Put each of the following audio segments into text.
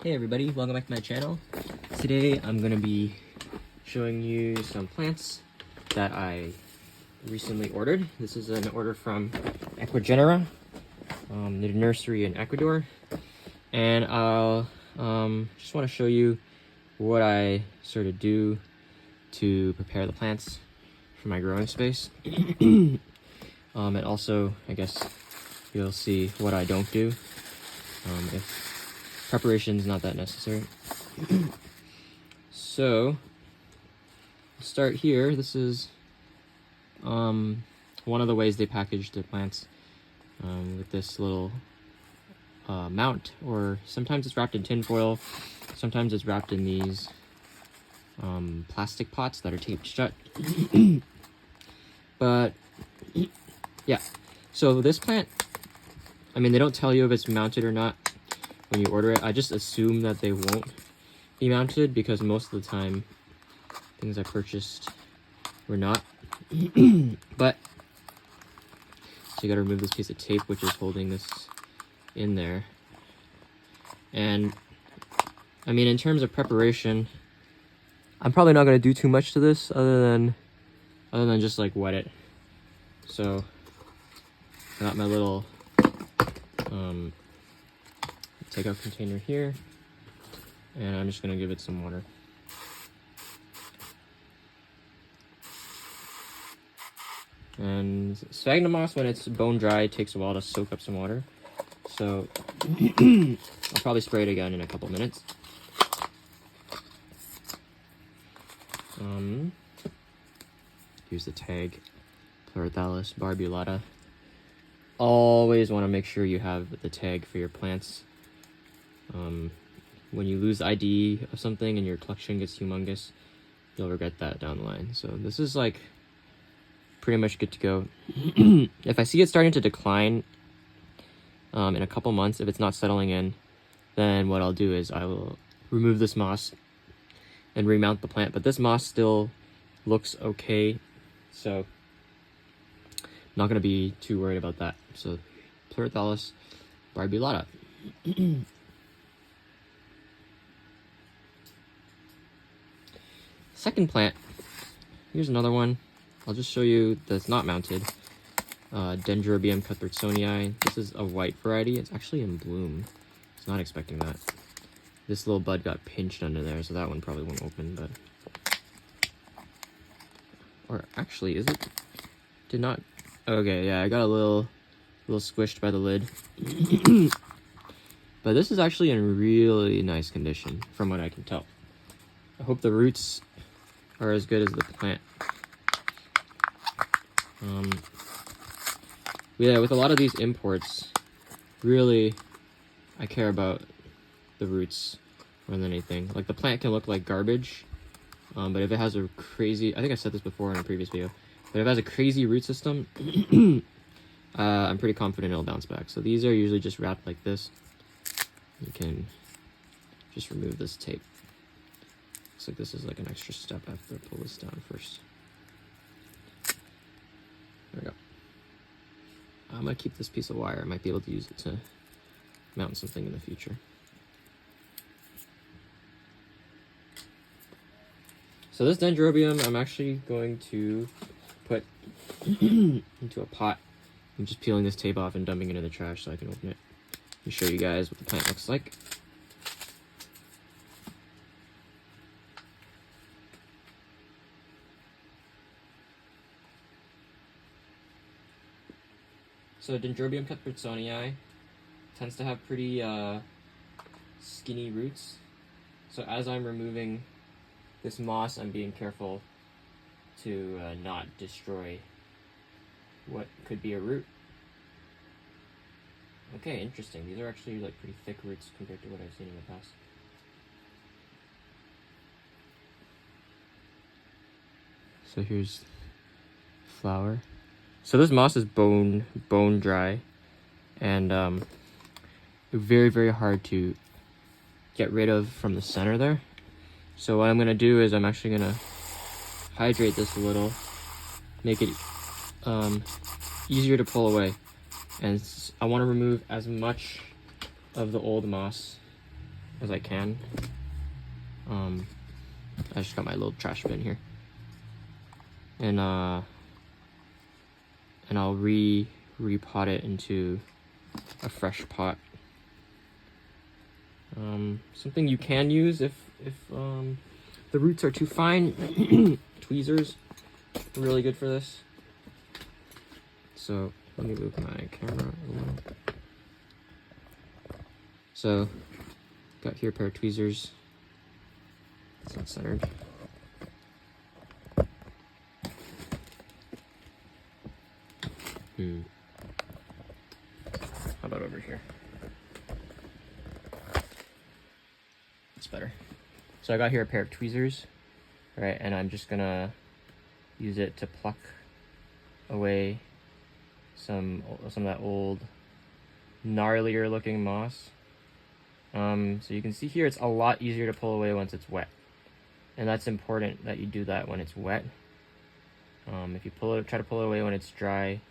Hey everybody, welcome back to my channel. Today I'm going to be showing you some plants that I recently ordered. This is an order from Ecuagenera, the nursery in Ecuador. And I'll just want to show you what I sort of do to prepare the plants for my growing space. And also, I guess you'll see what I don't do if preparation is not that necessary. So, start here. This is one of the ways they package their plants with this little mount, or sometimes it's wrapped in tin foil, sometimes it's wrapped in these plastic pots that are taped shut. But yeah, so this plant, I mean, they don't tell you if it's mounted or not when you order it. I just assume that they won't be mounted because most of the time things I purchased were not. But so you gotta remove this piece of tape which is holding this in there. And I mean, in terms of preparation, I'm probably not gonna do too much to this other than just like wet it. So I got my little takeout container here, and I'm just gonna give it some water. And sphagnum moss, when it's bone dry, takes a while to soak up some water, so I'll probably spray it again in a couple minutes. Here's the tag: Pleurothallus barbulata. Always want to make sure you have the tag for your plants. When you lose ID of something and your collection gets humongous, you'll regret that down the line. So this is like pretty much good to go. If I see it starting to decline in a couple months, if it's not settling in, then what I'll do is I will remove this moss and remount the plant. But this moss still looks okay, so I'm not going to be too worried about that. So Pleurothallus barbulata. Second plant, here's another one. I'll just show you that's not mounted. Dendrobium cuthbertsonii. This is a white variety. It's actually in bloom. I was not expecting that. This little bud got pinched under there, so that one probably won't open, but... Or actually, is it? Did not... Okay, yeah, I got a little squished by the lid. But this is actually in really nice condition, from what I can tell. I hope the roots are as good as the plant. Yeah, with a lot of these imports, really, I care about the roots more than anything. Like, the plant can look like garbage, but if it has a crazy... I think I said this before in a previous video, but if it has a crazy root system, I'm pretty confident it'll bounce back. So these are usually just wrapped like this. You can just remove this tape. Looks like this is like an extra step. I have to pull this down first. There we go. I'm gonna keep this piece of wire. I might be able to use it to mount something in the future. So this dendrobium, I'm actually going to put into a pot. I'm just peeling this tape off and dumping it in the trash so I can open it and show you guys what the plant looks like. So Dendrobium cuthbertsonii tends to have pretty skinny roots. So as I'm removing this moss, I'm being careful to not destroy what could be a root. Okay, interesting. These are actually like pretty thick roots compared to what I've seen in the past. So here's flower. So this moss is bone dry, and very, very hard to get rid of from the center there. So what I'm gonna do is I'm actually gonna hydrate this a little, make it easier to pull away, and I want to remove as much of the old moss as I can. I just got my little trash bin here, and I'll repot it into a fresh pot. Something you can use if the roots are too fine, tweezers are really good for this. So let me move my camera a little. So got here a pair of tweezers. It's not centered. How about over here? That's better. So I got here a pair of tweezers, right? And I'm just gonna use it to pluck away some of that old, gnarlier looking moss. So you can see here it's a lot easier to pull away once it's wet. And that's important that you do that when it's wet. If you try to pull it away when it's dry,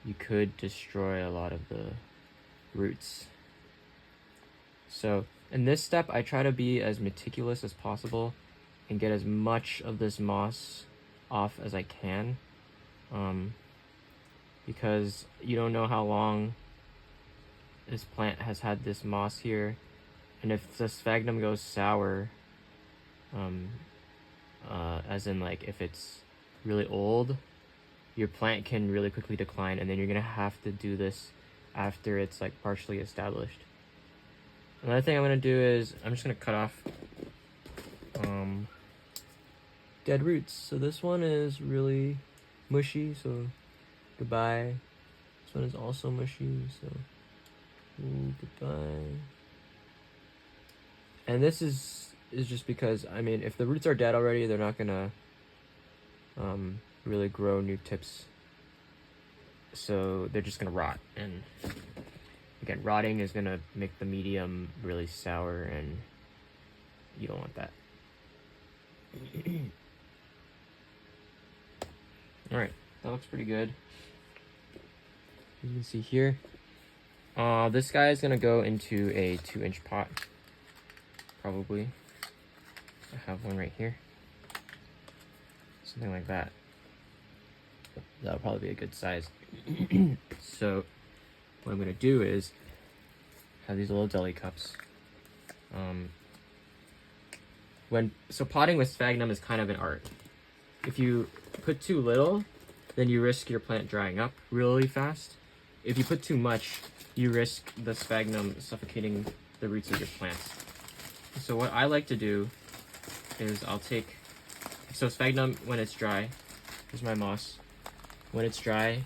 you could destroy a lot of the roots. So in this step, I try to be as meticulous as possible and get as much of this moss off as I can, because you don't know how long this plant has had this moss here, and if the sphagnum goes sour, as in like if it's really old, your plant can really quickly decline, and then you're gonna have to do this after it's like partially established. Another thing I'm gonna do is I'm just gonna cut off dead roots. So this one is really mushy, so goodbye. This one is also mushy, so goodbye. And this is just because, I mean, if the roots are dead already, they're not gonna really grow new tips. So they're just gonna rot. And again, rotting is gonna make the medium really sour, and you don't want that. Alright, that looks pretty good. You can see here. This guy is gonna go into a 2-inch pot, probably. I have one right here. Something like that. That'll probably be a good size. So what I'm gonna do is have these little deli cups. So potting with sphagnum is kind of an art. If you put too little, then you risk your plant drying up really fast. If you put too much, you risk the sphagnum suffocating the roots of your plants. So what I like to do is so sphagnum, when it's dry, here's my moss. When it's dry,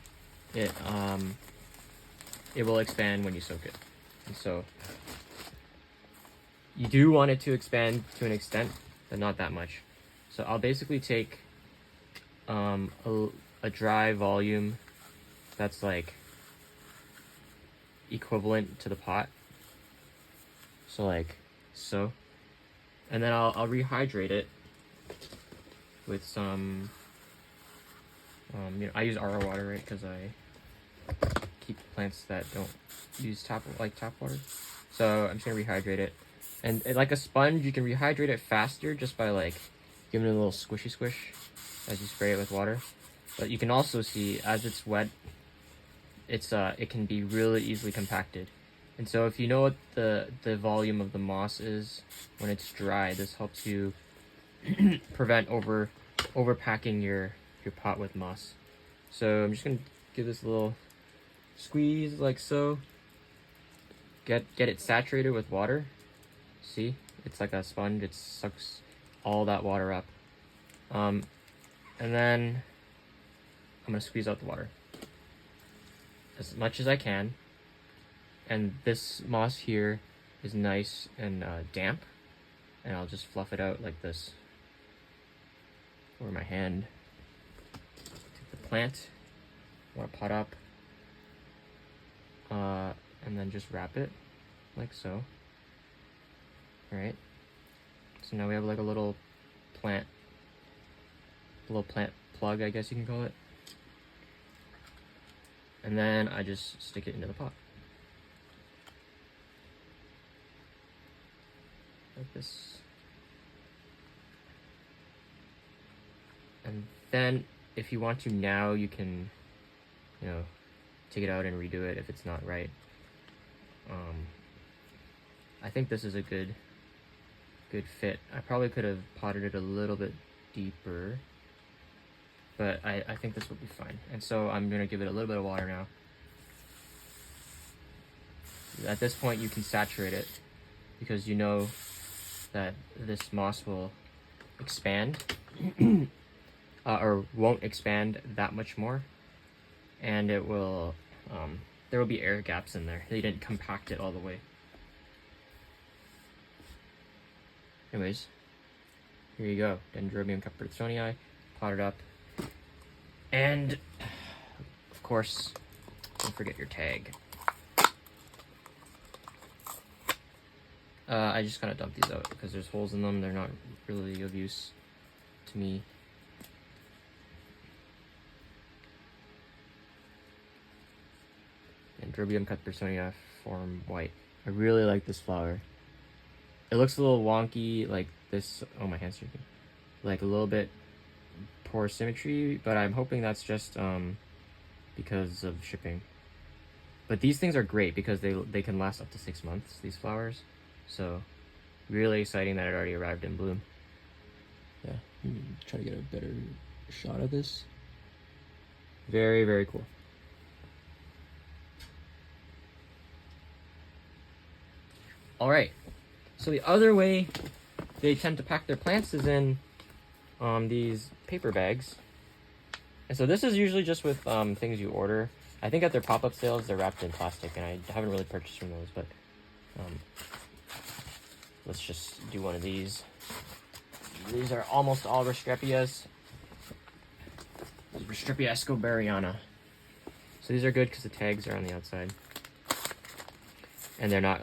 it will expand when you soak it. And so you do want it to expand to an extent, but not that much. So I'll basically take a dry volume that's like equivalent to the pot. So like so. And then I'll rehydrate it with some, I use RO water, right? Because I keep plants that don't use tap water. So I'm just gonna rehydrate it. And like a sponge, you can rehydrate it faster just by like giving it a little squishy squish as you spray it with water. But you can also see as it's wet, it can be really easily compacted. And so if you know what the volume of the moss is when it's dry, this helps you prevent overpacking your pot with moss. So I'm just gonna give this a little squeeze like so. Get it saturated with water. See, it's like a sponge. It sucks all that water up. And then I'm gonna squeeze out the water as much as I can. And this moss here is nice and damp, and I'll just fluff it out like this over my hand. Take the plant, want to pot up, and then just wrap it like so. All right. So now we have like a little plant plug, I guess you can call it. And then I just stick it into the pot. And then I just stick it into the pot. like this. And then if you want to now, you can, you know, take it out and redo it if it's not right. I think this is a good fit. I probably could have potted it a little bit deeper, but I think this will be fine. And so I'm gonna give it a little bit of water now. At this point you can saturate it because you know that this moss will expand or won't expand that much more, and it will there will be air gaps in there. They didn't compact it all the way. Anyways, here you go, Dendrobium capriccioni, potted up. And of course, don't forget your tag. I just kind of dumped these out because there's holes in them. They're not really of use to me. Dendrobium capriccioni form white. I really like this flower. It looks a little wonky, like this. Oh, my hand's shaking. Like a little bit poor symmetry, but I'm hoping that's just because of shipping. But these things are great because they can last up to 6 months, these flowers. So really exciting that it already arrived in bloom. Yeah, try to get a better shot of this. Very, very cool. All right. So the other way they tend to pack their plants is in these paper bags. And so this is usually just with things you order. I think at their pop-up sales they're wrapped in plastic, and I haven't really purchased from those, but let's just do one of these. These are almost all Restrepias. Restrepia escobariana. So these are good because the tags are on the outside. And they're not,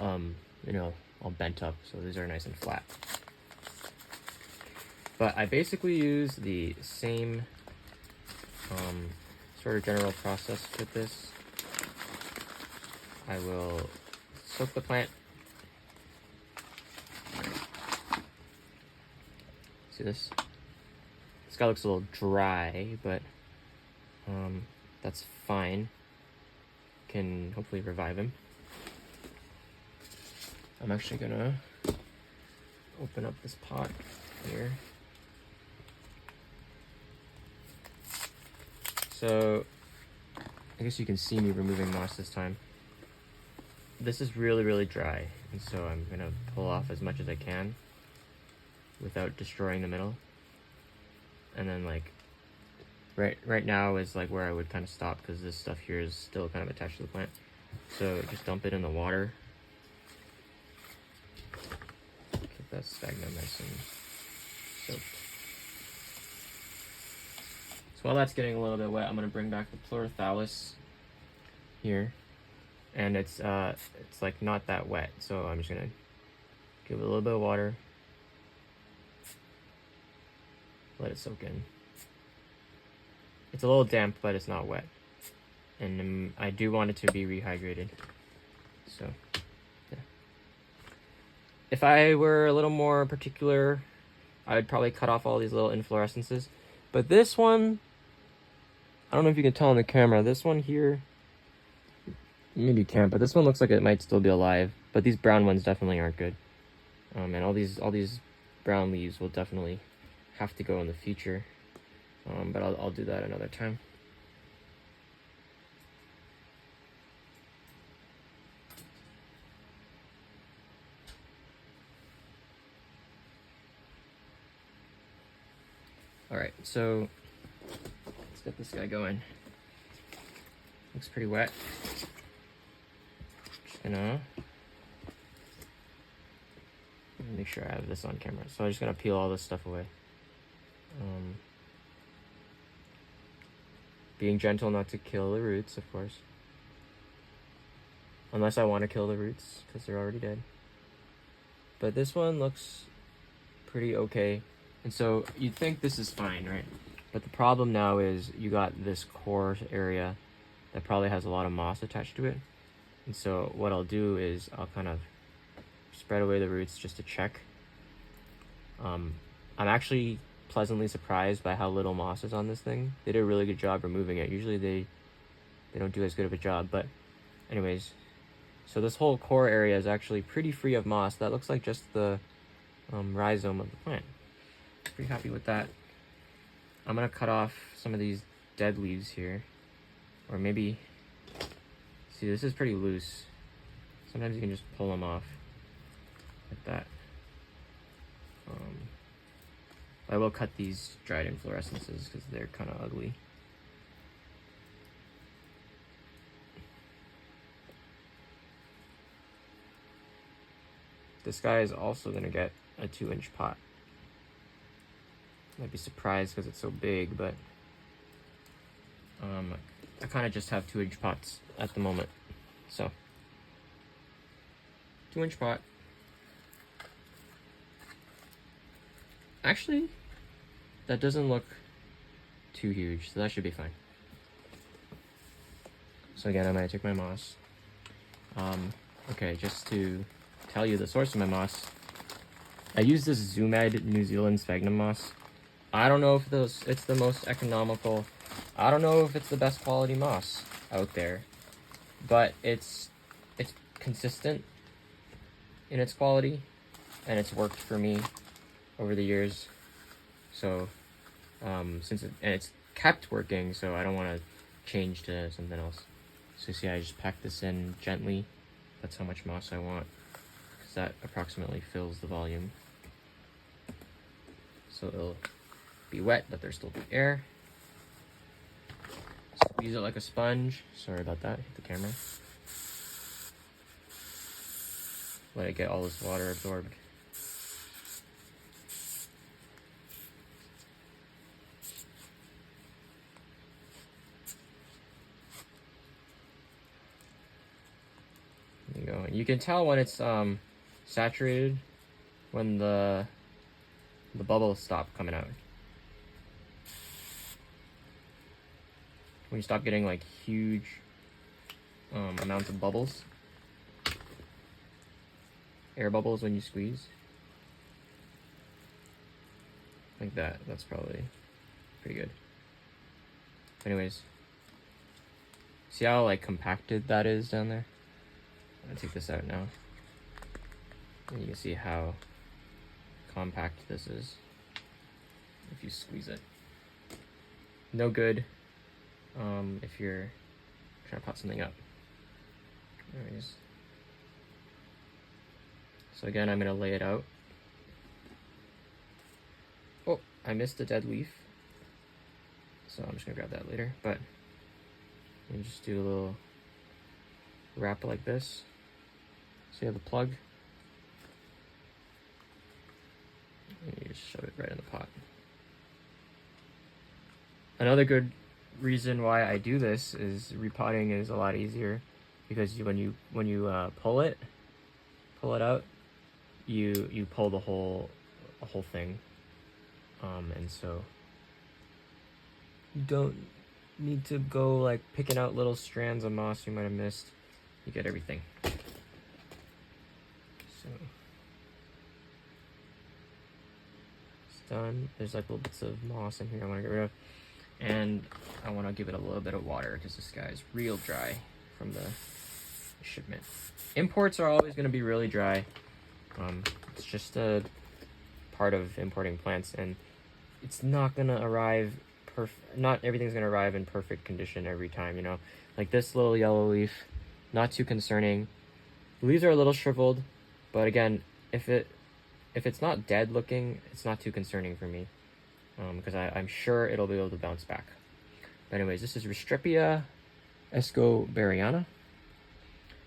you know, all bent up, so these are nice and flat. But I basically use the same sort of general process with this. I will soak the plant. See this? This guy looks a little dry, but that's fine. Can hopefully revive him. I'm actually gonna open up this pot here. So I guess you can see me removing moss this time. This is really, really dry, and so I'm gonna pull off as much as I can without destroying the middle. And then like right now is like where I would kind of stop because this stuff here is still kind of attached to the plant. So just dump it in the water. Keep that stagnant nice and soaked. So while that's getting a little bit wet, I'm gonna bring back the Pleurothallus here, and it's like not that wet, so I'm just gonna give it a little bit of water, let it soak in. It's a little damp, but it's not wet, and I do want it to be rehydrated. So yeah. If I were a little more particular, I would probably cut off all these little inflorescences, but this one, I don't know if you can tell on the camera, this one here, maybe you can't, but this one looks like it might still be alive, but these brown ones definitely aren't good. And all these brown leaves will definitely have to go in the future, but I'll do that another time. All right, so let's get this guy going. Looks pretty wet. Just gonna make sure I have this on camera. So I'm just gonna peel all this stuff away. Being gentle not to kill the roots, of course. Unless I want to kill the roots, because they're already dead. But this one looks pretty okay. And so you'd think this is fine, right? But the problem now is you got this core area that probably has a lot of moss attached to it. And so what I'll do is I'll kind of spread away the roots just to check. I'm actually pleasantly surprised by how little moss is on this thing. They did a really good job removing it. Usually they don't do as good of a job, but anyways, so this whole core area is actually pretty free of moss. That looks like just the rhizome of the plant. Pretty happy with that. I'm gonna cut off some of these dead leaves here, or maybe, see, this is pretty loose. Sometimes you can just pull them off like that. I will cut these dried inflorescences because they're kind of ugly. This guy is also gonna get a 2-inch pot. Might be surprised because it's so big, but I kind of just have 2-inch pots at the moment. So 2-inch pot. Actually, that doesn't look too huge, so that should be fine. So again, I'm gonna take my moss. Okay, just to tell you the source of my moss, I use this Zoomed New Zealand sphagnum moss. I don't know if it's the most economical. I don't know if it's the best quality moss out there, but it's consistent in its quality, and it's worked for me over the years. So it's kept working, so I don't want to change to something else. So see, I just pack this in gently. That's how much moss I want, because that approximately fills the volume. So it'll be wet, but there's still the air. Squeeze it like a sponge. Sorry about that, hit the camera. Let it get all this water absorbed. There you go. And you can tell when it's saturated when the bubbles stop coming out. When you stop getting like huge amounts of bubbles, air bubbles when you squeeze, like that. That's probably pretty good. Anyways, see how like compacted that is down there? I'm gonna take this out now, and you can see how compact this is if you squeeze it. No good if you're trying to pot something up. Anyways, so again, I'm gonna lay it out. Oh, I missed a dead leaf, so I'm just gonna grab that later. But you just do a little wrap like this. So you have the plug, and you just shove it right in the pot. Another good reason why I do this is repotting is a lot easier, because when you pull it out, you pull the whole thing, and so you don't need to go like picking out little strands of moss you might have missed. You get everything. So it's done. There's like little bits of moss in here I want to get rid of. And I want to give it a little bit of water because this guy is real dry from the shipment. Imports are always going to be really dry. It's just a part of importing plants, and it's not going to arrive not everything's going to arrive in perfect condition every time, you know. Like this little yellow leaf, not too concerning. The leaves are a little shriveled, but again, if it's not dead looking, it's not too concerning for me. Because I'm sure it'll be able to bounce back. But anyways, this is Restreppia escobariana,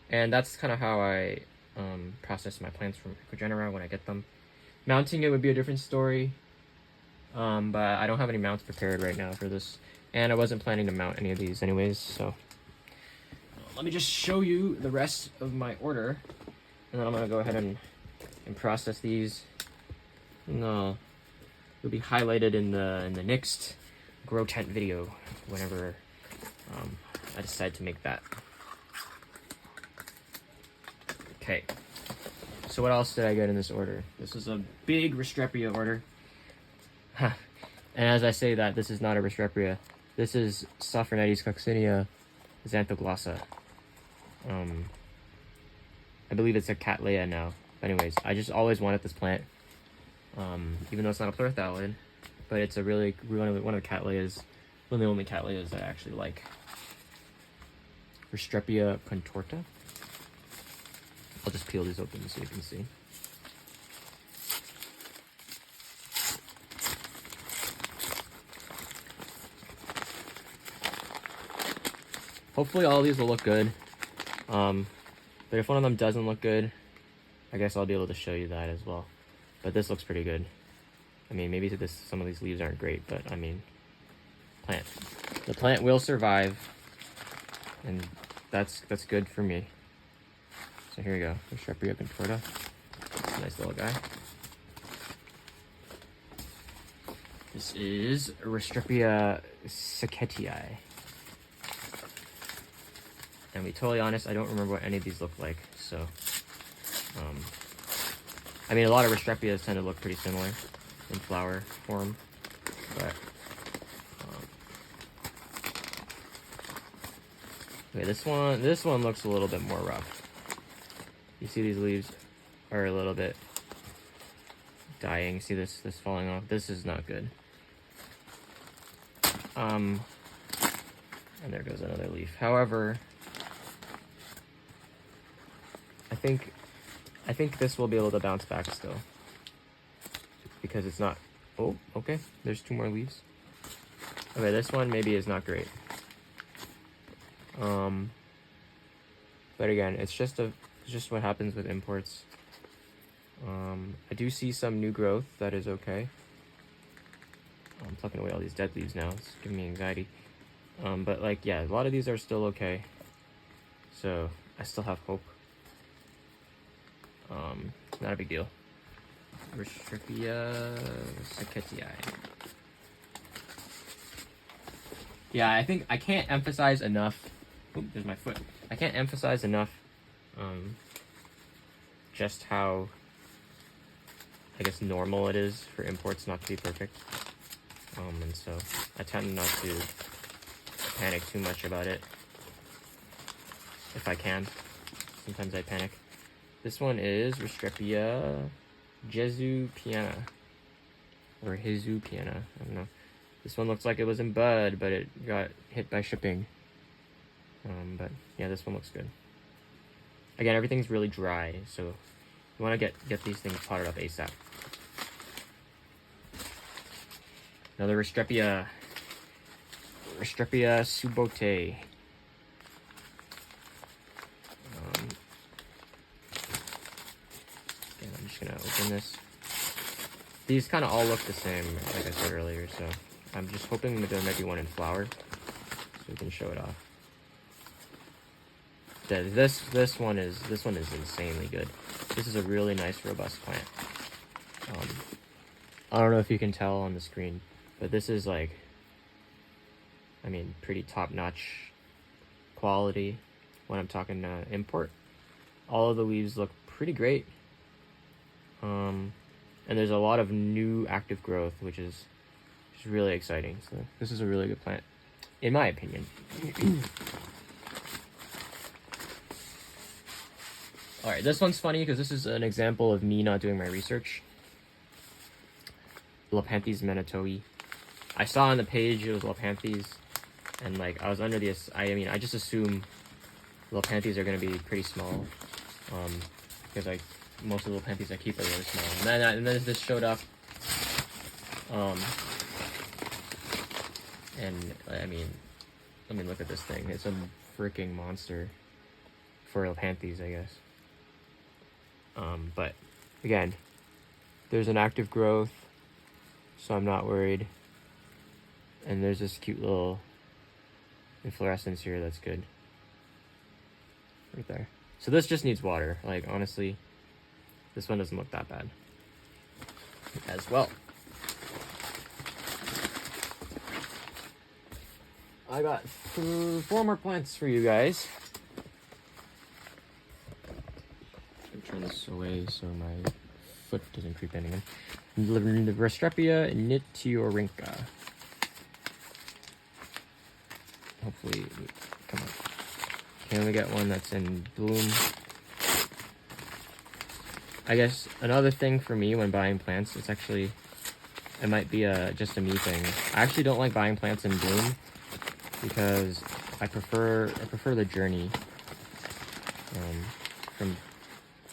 and that's kind of how I process my plants from Ecuagenera when I get them. Mounting it would be a different story, but I don't have any mounts prepared right now for this, and I wasn't planning to mount any of these anyways, so let me just show you the rest of my order, and then I'm going to go ahead and process these. No. Will be highlighted in the next grow tent video whenever I decide to make that. Okay, So what else did I get in this order? This is a big Restrepia order. Huh. And as I say that, this is not a Restrepia. This is Sophronites coccinea xanthoglossa. I believe it's a Cattleya now. But anyways, I just always wanted this plant. Even though it's not a pleurothallid, but it's a really one of the Cattleyas, one of the only Cattleyas that I actually like. Restrepia contorta. I'll just peel these open so you can see. Hopefully all of these will look good. But if one of them doesn't look good, I guess I'll be able to show you that as well. But this looks pretty good. I mean, maybe some of these leaves aren't great, but I mean, the plant will survive, and that's good for me. So here we go, Restrepia contorta. Nice little guy. This is Restrepia secketii. And to be totally honest, I don't remember what any of these look like. So, I mean, a lot of Restrepias tend to look pretty similar in flower form, but okay, this one looks a little bit more rough. You see these leaves are a little bit dying. See this falling off? This is not good. And there goes another leaf. However, I think this will be able to bounce back still, because it's not. Oh, okay. There's 2 more leaves. Okay, this one maybe is not great. But again, it's just what happens with imports. I do see some new growth that is okay. I'm plucking away all these dead leaves now. It's giving me anxiety. But like, yeah, a lot of these are still okay. So I still have hope. Not a big deal. Restrepia secketii. Yeah, I think I can't emphasize enough. Oop, there's my foot. I can't emphasize enough just how, I guess, normal it is for imports not to be perfect. And so I tend not to panic too much about it if I can. Sometimes I panic. This one is Restrepia jesupiana, or Jesupiana, I don't know. This one looks like it was in bud, but it got hit by shipping. But yeah, this one looks good. Again, everything's really dry, so you want to get these things potted up ASAP. Another Restrepia subote. I'm just gonna open this. These kind of all look the same, like I said earlier, so I'm just hoping that there might be one in flower, so we can show it off. This one is insanely good. This is a really nice, robust plant. I don't know if you can tell on the screen, but this is like, I mean, pretty top-notch quality when I'm talking import. All of the leaves look pretty great. And there's a lot of new active growth, which is really exciting. So this is a really good plant, in my opinion. All right, this one's funny because this is an example of me not doing my research. Lopanthes manitoi. I saw on the page it was Lopanthes, and like I was under the, I just assume Lopanthes are gonna be pretty small, because like most of the Lopanthes I keep are really small. And then this showed up, and I mean, look at this thing. It's a freaking monster for Lopanthes, I guess. But again, there's an active growth, so I'm not worried. And there's this cute little inflorescence here that's good. Right there. So this just needs water. Like, honestly, this one doesn't look that bad as well. I got 4 more plants for you guys. Turn this away so my foot doesn't creep in again. The Restrepia Nitiorinca. Hopefully, come on. Can we get one that's in bloom? I guess another thing for me when buying plants, it's actually, it might be just a me thing. I actually don't like buying plants in bloom because I prefer the journey from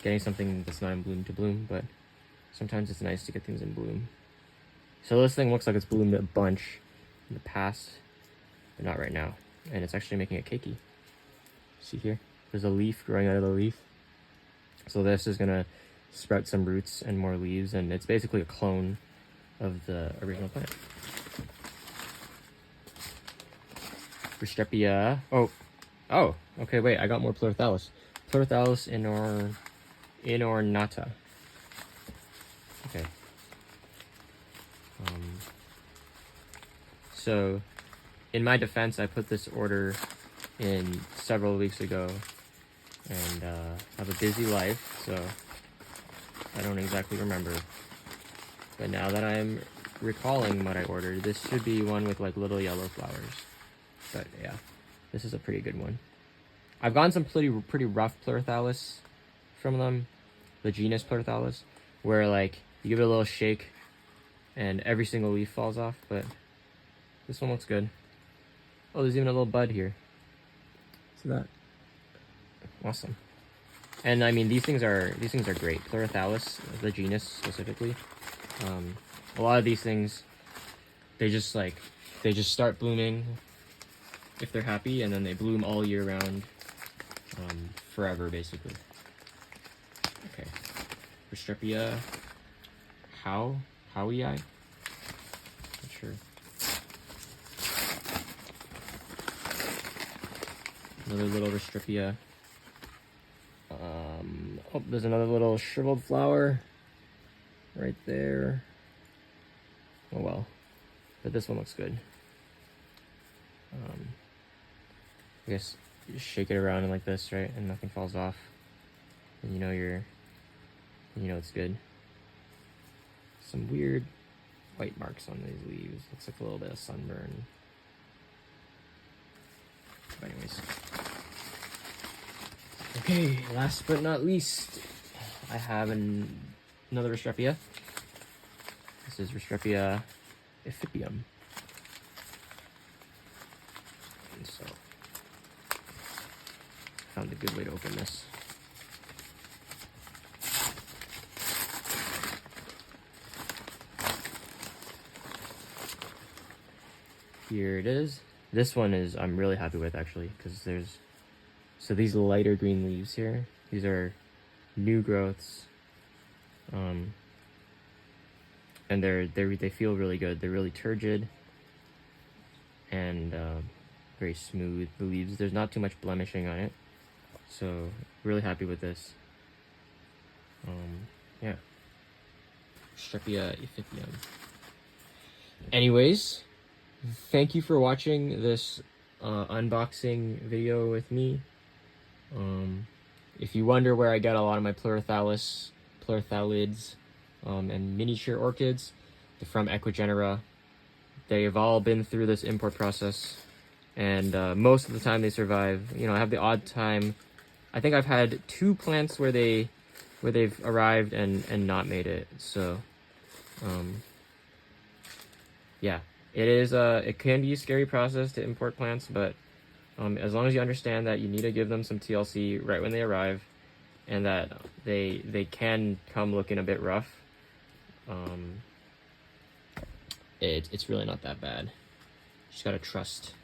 getting something that's not in bloom to bloom, but sometimes it's nice to get things in bloom. So this thing looks like it's bloomed a bunch in the past, but not right now. And it's actually making a keiki. See here? There's a leaf growing out of the leaf. So this is gonna sprout some roots and more leaves, and it's basically a clone of the original plant. Restrepia. Oh, okay, wait, I got more Pleurothallus. Pleurothallus inornata. Okay. So, in my defense, I put this order in several weeks ago, and have a busy life, so I don't exactly remember. But now that I'm recalling what I ordered, this should be one with like little yellow flowers. But yeah, this is a pretty good one. I've gotten some pretty rough Pleurothallus from them, the genus Pleurothallus, where like you give it a little shake and every single leaf falls off, but this one looks good. Oh, there's even a little bud here. See that? Awesome. And I mean, these things are great. Pleurothallus, the genus specifically. A lot of these things, they just start blooming if they're happy, and then they bloom all year round, forever basically. Okay, Restrepia Howii? Not sure. Another little Restrepia. Oh, there's another little shriveled flower right there. Oh well, but this one looks good. I guess you just shake it around like this, right, and nothing falls off, and you know it's good. Some weird white marks on these leaves. Looks like a little bit of sunburn. But anyways. Okay, last but not least, I have another Restrepia. This is Restrepia Ephipium. And so, I found a good way to open this. Here it is. This one is I'm really happy with actually, because so these lighter green leaves here, these are new growths, and they feel really good. They're really turgid and very smooth. The leaves, there's not too much blemishing on it, so really happy with this. Yeah, Restrepia Ephipium. Anyways, thank you for watching this unboxing video with me. If you wonder where I get a lot of my Pleurothallids, and miniature orchids, they're from Ecuagenera. They've all been through this import process, and most of the time they survive. You know, I have the odd time. I think I've had 2 plants where they've arrived and not made it. So, yeah, it can be a scary process to import plants, but as long as you understand that you need to give them some TLC right when they arrive, and that they can come looking a bit rough, it's really not that bad. You just gotta trust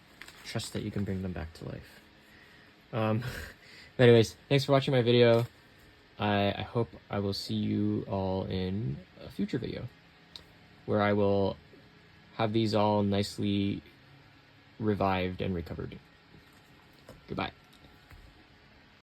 that you can bring them back to life. But anyways, thanks for watching my video. I hope I will see you all in a future video, where I will have these all nicely revived and recovered. Goodbye.